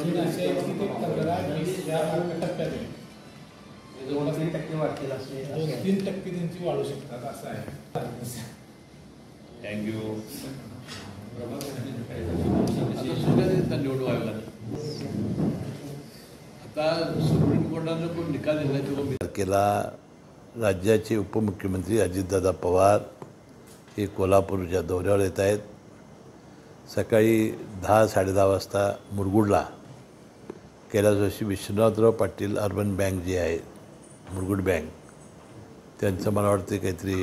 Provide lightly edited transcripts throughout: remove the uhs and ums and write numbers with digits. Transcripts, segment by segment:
आणखी असे आहेत की ते 15-20 या टप्प्यात आहे. 2-3% वाढतील असे 2-3% त्यांची वाढू शकतात असं आहे. थँक्यू. निवडून आला आता सुप्रीम कोर्टानं कोण निकाल दिला तारखेला राज्याचे उपमुख्यमंत्री अजितदादा पवार हे कोल्हापूरच्या दौऱ्यावर येत आहेत. सकाळी 10-10:30 वाजता मुरगुडला कैलासवासी विश्वनाथराव पाटील अर्बन बँक जी आहे मुरगुड बँक त्यांचं मला वाटतं काहीतरी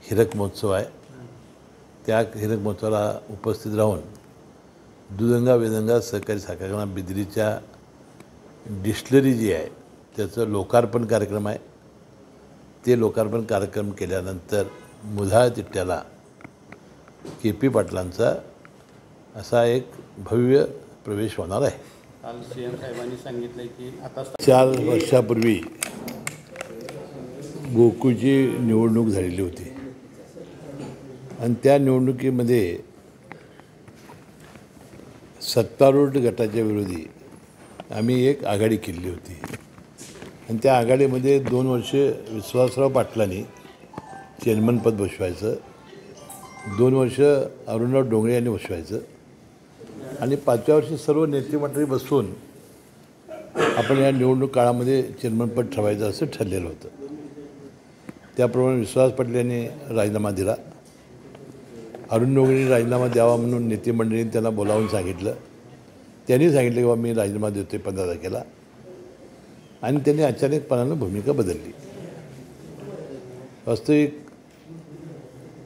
हिरक महोत्सव आहे. त्या हिरक महोत्सवाला उपस्थित राहून दुधंगा वेदंगा सहकारी साखर कारखाना बिदरीच्या डिस्टिलरी जी आहे त्याचं लोकार्पण कार्यक्रम आहे. ते लोकार्पण कार्यक्रम केल्यानंतर मुधाळ तिट्ट्याला KP पाटलांचा असा एक भव्य प्रवेश होणार आहे. काल CM साहेबांनी सांगितलं की आता 4 वर्षापूर्वी गोकुळची निवडणूक झालेली होती आणि त्या निवडणुकीमध्ये सत्तारूढ गटाच्या विरोधी आम्ही एक आघाडी केली होती आणि त्या आघाडीमध्ये 2 वर्ष विश्वासराव पाटलांनी चेअरमनपद बसवायचं, 2 वर्ष अरुणराव डोंगरे यांनी बसवायचं आणि 5व्या वर्षी सर्व नेते मंडळी बसून आपण या निवडणूक काळामध्ये चेअरमनपद ठेवायचं असं ठरलेलं होतं. त्याप्रमाणे विश्वास पाटील यांनी राजीनामा दिला. अरुण डोंगरेंनी राजीनामा द्यावा म्हणून नेते मंडळींनी त्यांना बोलावून सांगितलं. त्यांनी सांगितलं की बाबा मी राजीनामा देतोय 15 तारखेला आणि त्यांनी अचानकपणानं भूमिका बदलली. वास्तविक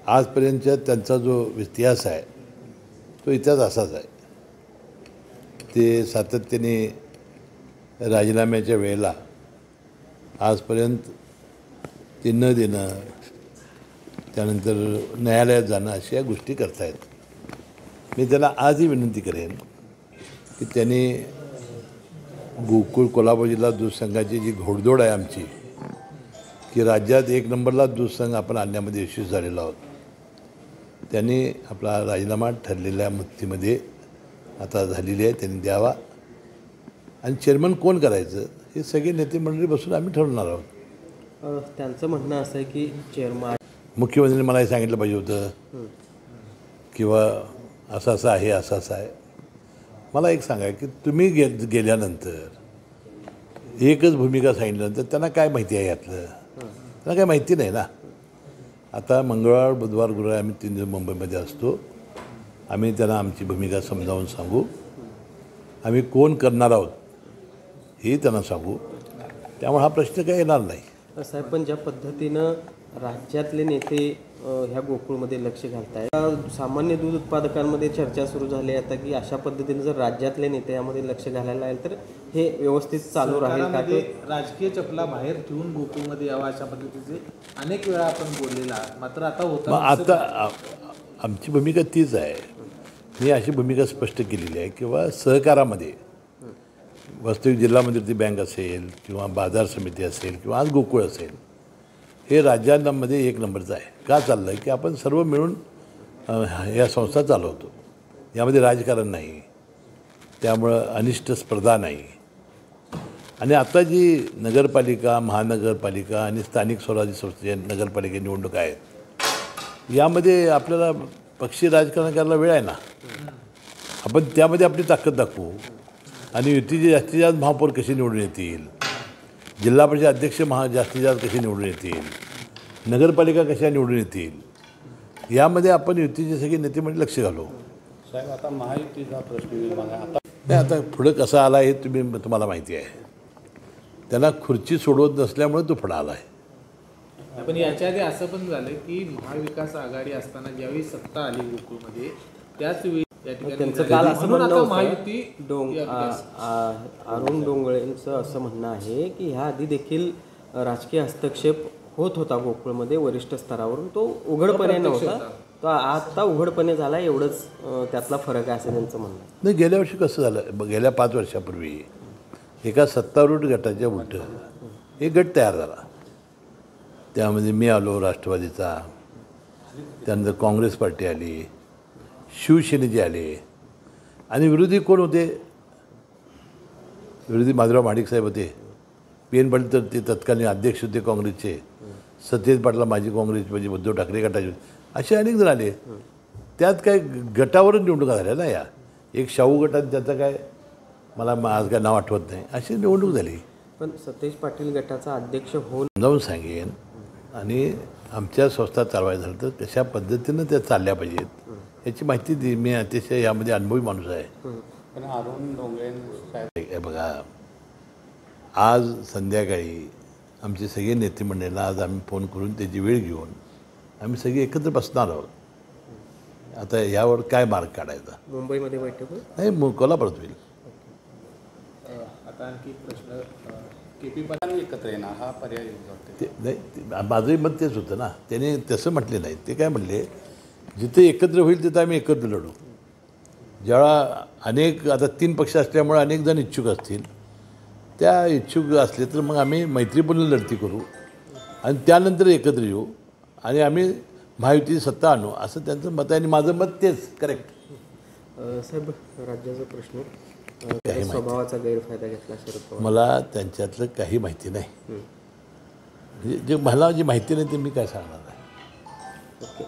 आजपर्यंतचा त्यांचा जो इतिहास आहे तो इतिहास असाच आहे. ते सातत्याने राजीनाम्याच्या वेळेला आजपर्यंत ते न देणं, त्यानंतर न्यायालयात जाणं अशा या गोष्टी करतायत. मी त्याला आजही विनंती करेन की त्यांनी गोकुळ कोल्हापूर जिल्हा दूध संघाची जी घोडदौड आहे आमची की राज्यात 1 नंबरला दूध संघ आपण आणण्यामध्ये यशस्वी झालेलो आहोत, त्यांनी आपला राजीनामा ठरलेल्या मुदतीमध्ये आता झालेली आहे त्यांनी द्यावा आणि चेअरमन कोण करायचं हे सगळे नेते मंडळी बसून आम्ही ठरवणार आहोत. त्यांचं म्हणणं असं आहे की चेअरमन मुख्यमंत्र्यांनी मला हे सांगितलं पाहिजे होतं किंवा असं असं आहे असं असं आहे. मला एक सांगा की तुम्ही गेल्यानंतर एकच भूमिका सांगितल्यानंतर त्यांना काय माहिती आहे यातलं? त्यांना काय माहिती नाही ना. आता मंगळवार बुधवार गुरुवार आम्ही 3 दिवस मुंबईमध्ये असतो. आम्ही त्यांना आमची भूमिका समजावून सांगू, आम्ही कोण करणार आहोत हे त्यांना सांगू. त्यामुळे हा प्रश्न काय येणार नाही. साहेब, पण ज्या पद्धतीनं राज्यातले नेते ह्या गोकुळमध्ये लक्ष घालत आहेत, सामान्य दूध उत्पादकांमध्ये चर्चा सुरू झाली आता की अशा पद्धतीने जर राज्यातले नेते यामध्ये लक्ष घालायला लागेल तर हे व्यवस्थित चालू राहील का? ते राजकीय चपला बाहेर ठेवून गोकुळमध्ये यावं अशा पद्धतीचे अनेक वेळा आपण बोललेला आहात. मात्र आता होतं आता आमची भूमिका तीच आहे. मी अशी भूमिका स्पष्ट केलेली आहे किंवा सहकारामध्ये वास्तविक जिल्हा मंत्रिमंडळ बँक असेल किंवा बाजार समिती असेल किंवा आज गोकुळ असेल, हे राज्यांमध्ये 1 नंबरचं आहे. का चाललं आहे की आपण सर्व मिळून या संस्था चालवतो. यामध्ये राजकारण नाही, त्यामुळं अनिष्ट स्पर्धा नाही. आणि आता जी नगरपालिका, महानगरपालिका आणि स्थानिक स्वराज्य संस्थेच्या नगरपालिका निवडणूक आहेत, यामध्ये आपल्याला पक्षी राजकारण करायला वेळ आहे ना. आपण त्यामध्ये आपली ताकद दाखवू आणि युतीचे जास्तीत जास्त महापौर कसे निवडून येतील, जिल्हा परिषद अध्यक्ष जास्तीत जास्त कसे निवडून येतील, नगरपालिका कशा निवडून येतील, यामध्ये आपण युतीचे सगळे नेते म्हणजे लक्ष घालू. साहेब, आता महायुतीचा प्रश्न नाही, आता पुढं कसं आला हे तुम्हाला माहिती आहे. त्यांना खुर्ची सोडवत नसल्यामुळे तो पुढं आला आहे. पण याच्या आधी असं पण झालं की महाविकास आघाडी असताना ज्यावेळी सत्ता आली गोकुळमध्ये त्याच वेळी या ठिकाणी त्यांचं काल असं म्हणणं होतं, महायुती अरुण डोंगरेंचं असं म्हणणं आहे की ह्या आधी देखील राजकीय हस्तक्षेप होत होता गोकुळमध्ये वरिष्ठ स्तरावरून, तो उघडपणे नव्हता, तो आता उघडपणे झाला, एवढंच त्यातला फरक आहे असं त्यांचं म्हणणं आहे. नाही, गेल्या वर्षी कसं झालं, गेल्या 5 वर्षापूर्वी एका सत्तारूढ गटाच्या उलट एक गट तयार झाला. त्यामध्ये मी आलो राष्ट्रवादीचा, त्यानंतर काँग्रेस पार्टी आली, शिवसेनेचे आले आणि विरोधी कोण होते? विरोधी माधवराव महाडिक साहेब होते, PN पाटील तर ते तत्कालीन अध्यक्ष होते काँग्रेसचे, सत्यजित पाटला माजी काँग्रेस म्हणजे उद्धव ठाकरे गटाचे, असे अनेक जण आले. त्यात काय गटावरच निवडणुका झाल्या ना. या एक शाहू गटात त्याचं काय मला आज काय नाव आठवत नाही, अशी निवडणूक झाली. पण सतेज पाटील गटाचा अध्यक्ष होऊन समजावून सांगेन आणि आमच्या संस्था चालवायचं झालं तर कशा पद्धतीनं त्या चालल्या पाहिजेत याची माहिती दे. मी अतिशय यामध्ये अनुभवी माणूस आहे. पण अरुण डोंगरे साहेब हे बघा, आज संध्याकाळी आमचे सगळे नेते मंडळींना आज आम्ही फोन करून त्याची वेळ घेऊन आम्ही सगळे एकत्र बसणार आहोत. आता यावर काय मार्ग काढायचा? मुंबईमध्ये बैठक होईल? नाही, कोल्हापुरात होईल. आता आणखी प्रश्न, KP पाटील एकत्र येणार हा पर्याय ते नाही, माझंही मत तेच होतं ना. त्याने तसं म्हटले नाही. ते काय म्हटले, जिथे एकत्र होईल तिथं आम्ही एकत्र लढू. ज्यावेळा अनेक आता 3 पक्ष असल्यामुळे अनेक जण इच्छुक असतील, त्या इच्छुक असले तर मग आम्ही मैत्रीपूर्ण लढती करू आणि त्यानंतर एकत्र येऊ आणि आम्ही महायुतीची सत्ता आणू, असं त्यांचं मत आहे. आणि माझं मत तेच करेक्ट. साहेब, राज्याचा प्रश्न, स्वभावाचा गैरफायदा घेतला शरद पवार. मला त्यांच्यातलं काही माहिती नाही. म्हणजे जे मला जी माहिती नाही ते मी काय सांगणार आहे. ओके.